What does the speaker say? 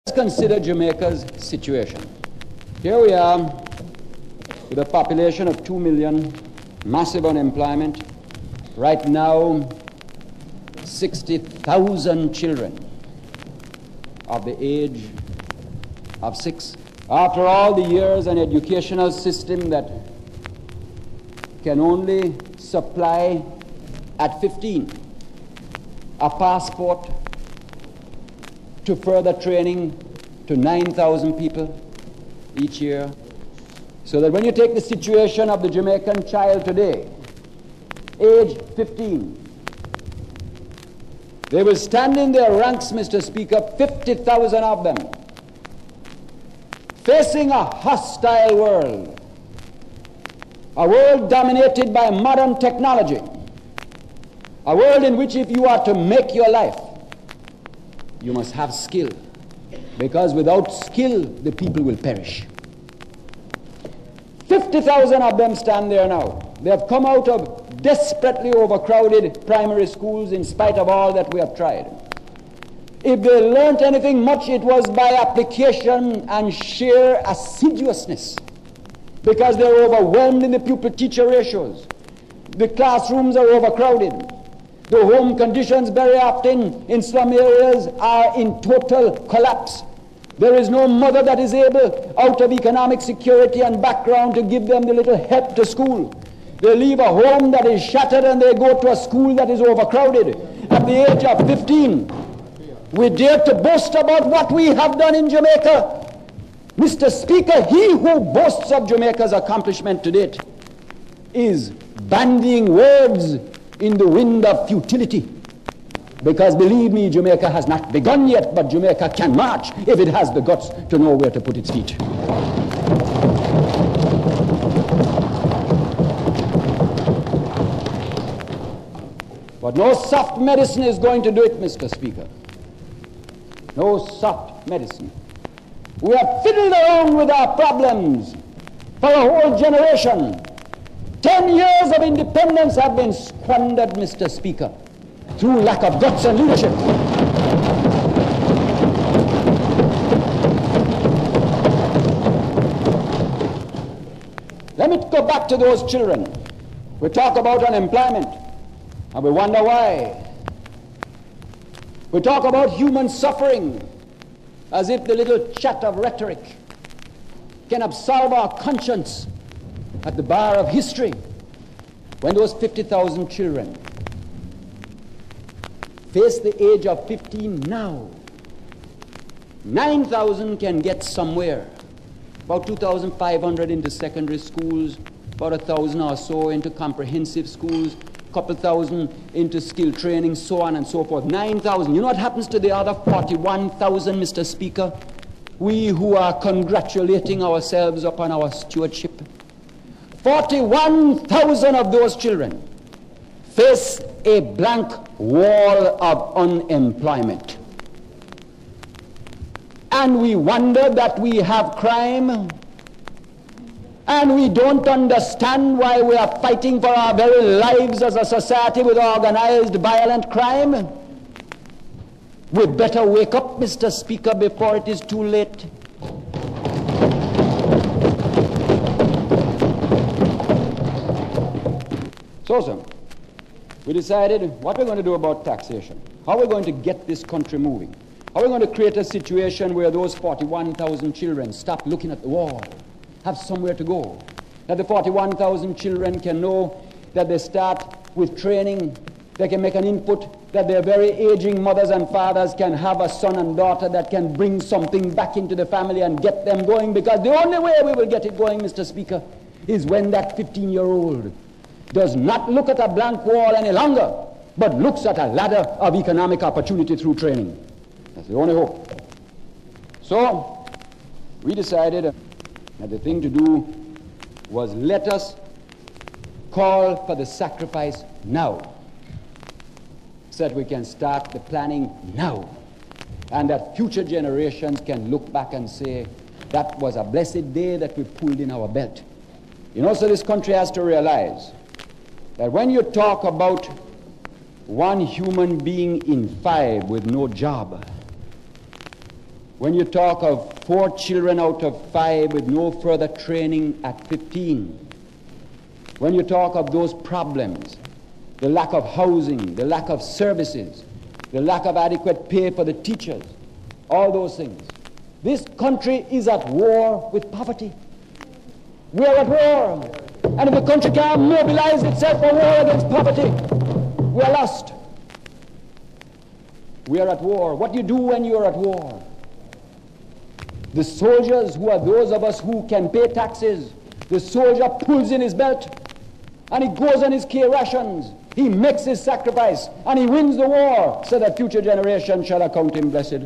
Let's consider Jamaica's situation. Here we are with a population of 2 million, massive unemployment. Right now, 60,000 children of the age of 6. After all the years, an educational system that can only supply at 15 a passport to further training to 9,000 people each year. So that when you take the situation of the Jamaican child today, age 15, they will stand in their ranks, Mr. Speaker, 50,000 of them, facing a hostile world, a world dominated by modern technology, a world in which if you are to make your life, you must have skill, because without skill, the people will perish. 50,000 of them stand there now. They have come out of desperately overcrowded primary schools in spite of all that we have tried. If they learnt anything much, it was by application and sheer assiduousness, because they're overwhelmed in the pupil-teacher ratios. The classrooms are overcrowded. The home conditions very often in slum areas are in total collapse. There is no mother that is able, out of economic security and background, to give them the little help to school. They leave a home that is shattered and they go to a school that is overcrowded. At the age of 15, we dare to boast about what we have done in Jamaica. Mr. Speaker, he who boasts of Jamaica's accomplishment to date is bandying words in the wind of futility. Because believe me, Jamaica has not begun yet, but Jamaica can march if it has the guts to know where to put its feet. But no soft medicine is going to do it, Mr. Speaker. No soft medicine. We have fiddled around with our problems for a whole generation. 10 years of independence have been squandered, Mr. Speaker, through lack of guts and leadership. Let me go back to those children. We talk about unemployment, and we wonder why. We talk about human suffering, as if the little chat of rhetoric can absolve our conscience at the bar of history, when those 50,000 children face the age of 15 now. 9,000 can get somewhere, about 2,500 into secondary schools, about 1,000 or so into comprehensive schools, a couple thousand into skill training, so on and so forth. 9,000. You know what happens to the other 41,000, Mr. Speaker? We who are congratulating ourselves upon our stewardship. 41,000 of those children face a blank wall of unemployment. And we wonder that we have crime, and we don't understand why we are fighting for our very lives as a society with organized violent crime. We better wake up, Mr. Speaker, before it is too late. So, we decided what we're going to do about taxation. How we're going to get this country moving. How we're going to create a situation where those 41,000 children stop looking at the wall, have somewhere to go. That the 41,000 children can know that they start with training, they can make an input, that their very aging mothers and fathers can have a son and daughter that can bring something back into the family and get them going, because the only way we will get it going, Mr. Speaker, is when that 15-year-old does not look at a blank wall any longer, but looks at a ladder of economic opportunity through training. That's the only hope. So, we decided that the thing to do was let us call for the sacrifice now, so that we can start the planning now, and that future generations can look back and say, that was a blessed day that we pulled in our belt. You know, so this country has to realize that when you talk about 1 human being in 5 with no job, when you talk of 4 children out of 5 with no further training at 15, when you talk of those problems, the lack of housing, the lack of services, the lack of adequate pay for the teachers, all those things, this country is at war with poverty. We are at war. And if the country can't mobilize itself for war against poverty, we are lost. We are at war. What do you do when you are at war? The soldiers, who are those of us who can pay taxes, the soldier pulls in his belt and he goes on his K rations. He makes his sacrifice and he wins the war so that future generations shall account him blessed.